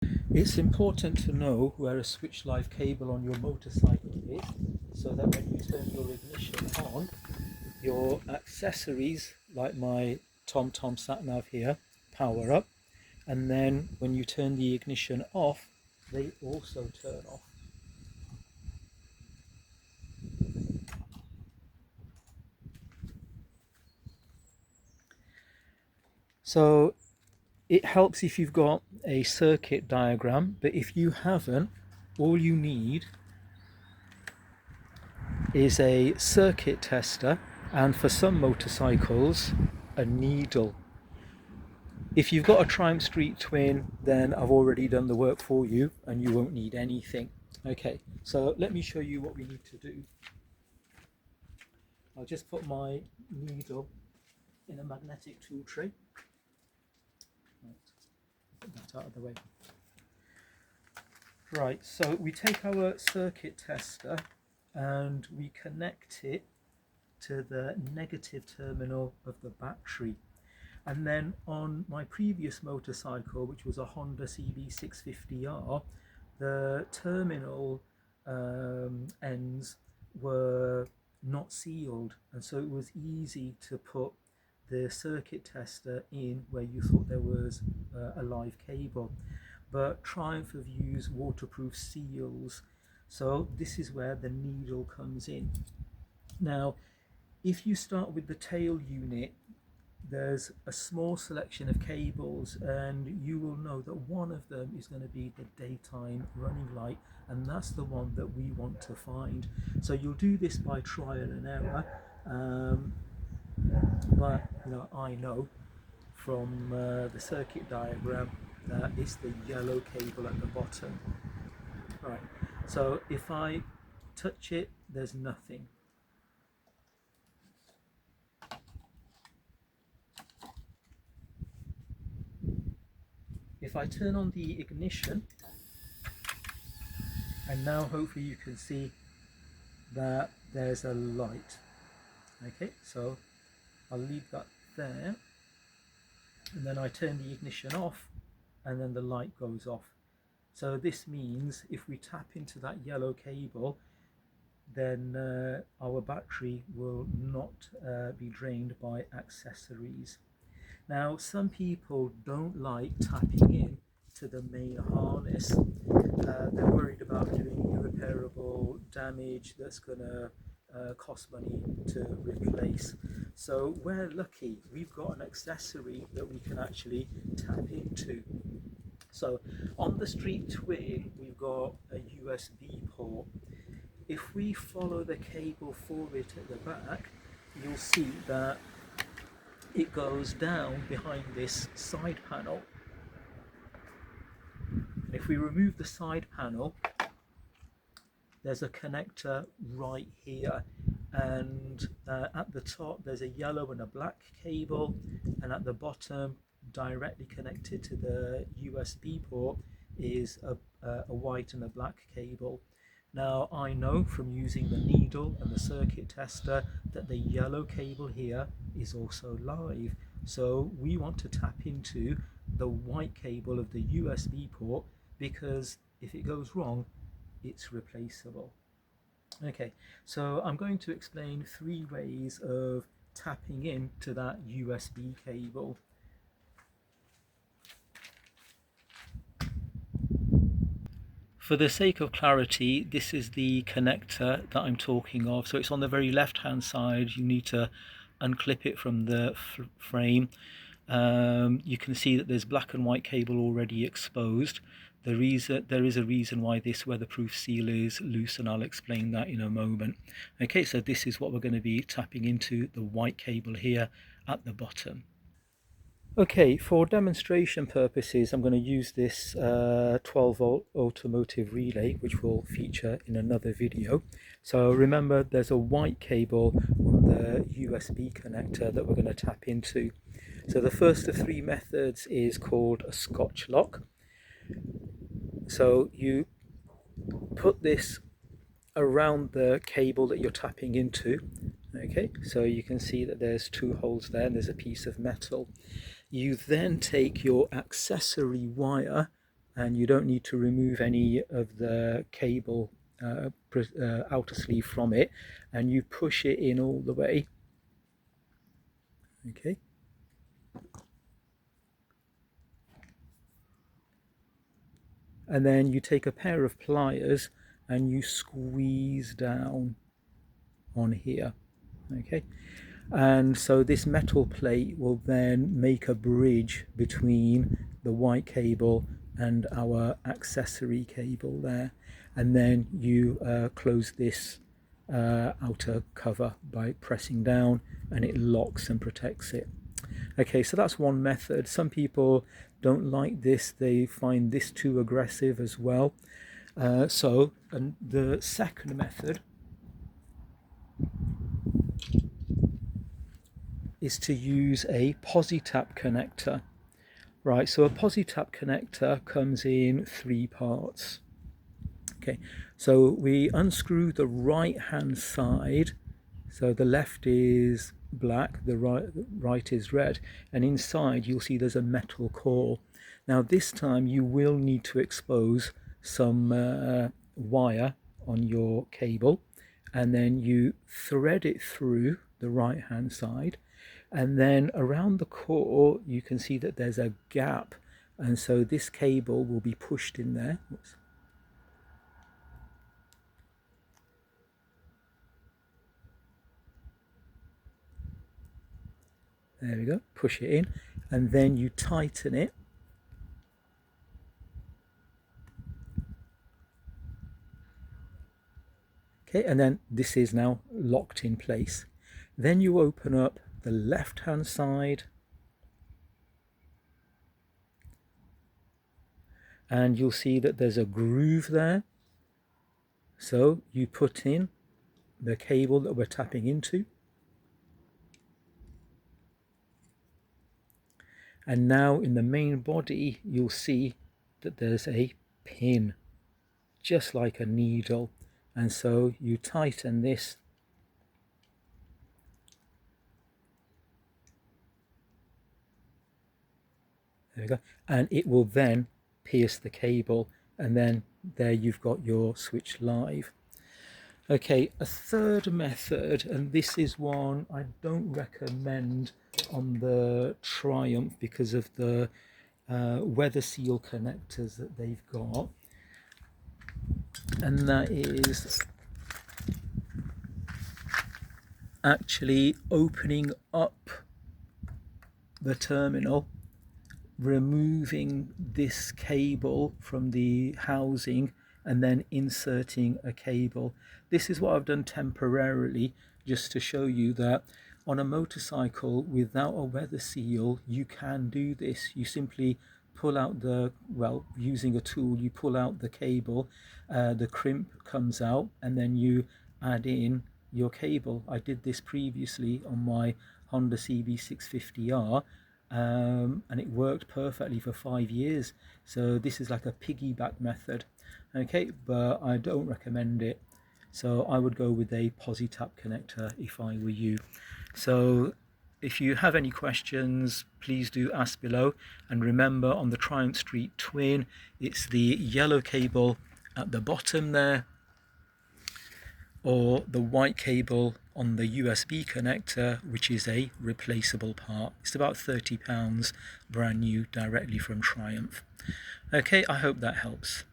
It's important to know where a switch live cable on your motorcycle is, so that when you turn your ignition on, your accessories, like my TomTom sat nav here, power up, and then when you turn the ignition off, they also turn off. So it helps if you've got a circuit diagram, but if you haven't, all you need is a circuit tester, and for some motorcycles, a needle. If you've got a Triumph Street Twin, then I've already done the work for you and you won't need anything. Okay, so let me show you what we need to do. I'll just put my needle in a magnetic tool tray. Put that out of the way. Right, so we take our circuit tester and we connect it to the negative terminal of the battery. And then on my previous motorcycle, which was a Honda CB650R, the terminal ends were not sealed, and so it was easy to put the circuit tester in where you thought there was a live cable. But Triumph have used waterproof seals, so this is where the needle comes in. Now, if you start with the tail unit, there's a small selection of cables, and you will know that one of them is going to be the daytime running light, and that's the one that we want to find. So you'll do this by trial and error, but I know from the circuit diagram that it's the yellow cable at the bottom. Right, so if I touch it, there's nothing. If I turn on the ignition, and now hopefully you can see that there's a light. Okay, so I'll leave that there, and then I turn the ignition off, and then the light goes off. So this means if we tap into that yellow cable, then our battery will not be drained by accessories. Now, some people don't like tapping in to the main harness. They're worried about doing irreparable damage that's going to cost money to replace. So we're lucky, we've got an accessory that we can actually tap into. So on the Street Twin, we've got a USB port. If we follow the cable for it at the back, you'll see that it goes down behind this side panel. If we remove the side panel, there's a connector right here, and at the top there's a yellow and a black cable, and at the bottom, directly connected to the USB port, is a white and a black cable. Now, I know from using the needle and the circuit tester that the yellow cable here is also live. So we want to tap into the white cable of the USB port, because if it goes wrong, it's replaceable. Okay, so I'm going to explain 3 ways of tapping into that USB cable. For the sake of clarity, this is the connector that I'm talking of. So it's on the very left hand side. You need to unclip it from the frame. You can see that there's black and white cable already exposed. There is a reason why this weatherproof seal is loose, and I'll explain that in a moment. Okay, so this is what we're going to be tapping into, the white cable here at the bottom. Okay, for demonstration purposes, I'm going to use this 12-volt automotive relay, which will feature in another video. So remember, there's a white cable on the USB connector that we're going to tap into. So the first of 3 methods is called a Scotch lock. So you put this around the cable that you're tapping into. Okay, so you can see that there's 2 holes there, and there's a piece of metal. You then take your accessory wire and you don't need to remove any of the cable outer sleeve from it, and you push it in all the way. Okay. And then you take a pair of pliers and you squeeze down on here. Okay. And so this metal plate will then make a bridge between the white cable and our accessory cable there, and then you close this outer cover by pressing down, and it locks and protects it. Okay, so that's one method. Some people don't like this, they find this too aggressive as well. And the second method is to use a posi-tap connector. Right, so a posi-tap connector comes in 3 parts. Okay, so we unscrew the right hand side, so the left is black, the right is red, and inside you'll see there's a metal core. Now this time you will need to expose some wire on your cable, and then you thread it through the right hand side, and then around the core you can see that there's a gap, and so this cable will be pushed in there. Oops. There we go, push it in, and then you tighten it. Okay, and then this is now locked in place. Then you open up the left hand side, and you'll see that there's a groove there. So you put in the cable that we're tapping into. And now in the main body, you'll see that there's a pin, just like a needle. And so you tighten this. There we go. And it will then pierce the cable, and then there you've got your switch live. Okay, a third method, and this is one I don't recommend on the Triumph because of the weather seal connectors that they've got, and that is actually opening up the terminal, removing this cable from the housing, and then inserting a cable. This is what I've done temporarily, just to show you that on a motorcycle without a weather seal you can do this. You simply pull out the, well, using a tool, you pull out the cable, the crimp comes out, and then you add in your cable. I did this previously on my Honda CB650R, and it worked perfectly for 5 years. So this is like a piggyback method. Okay, but I don't recommend it. So I would go with a posi-tap connector if I were you. So if you have any questions, please do ask below. And remember, on the Triumph Street Twin, it's the yellow cable at the bottom there, or the white cable on the USB connector, which is a replaceable part. It's about £30 brand new, directly from Triumph. Okay, I hope that helps.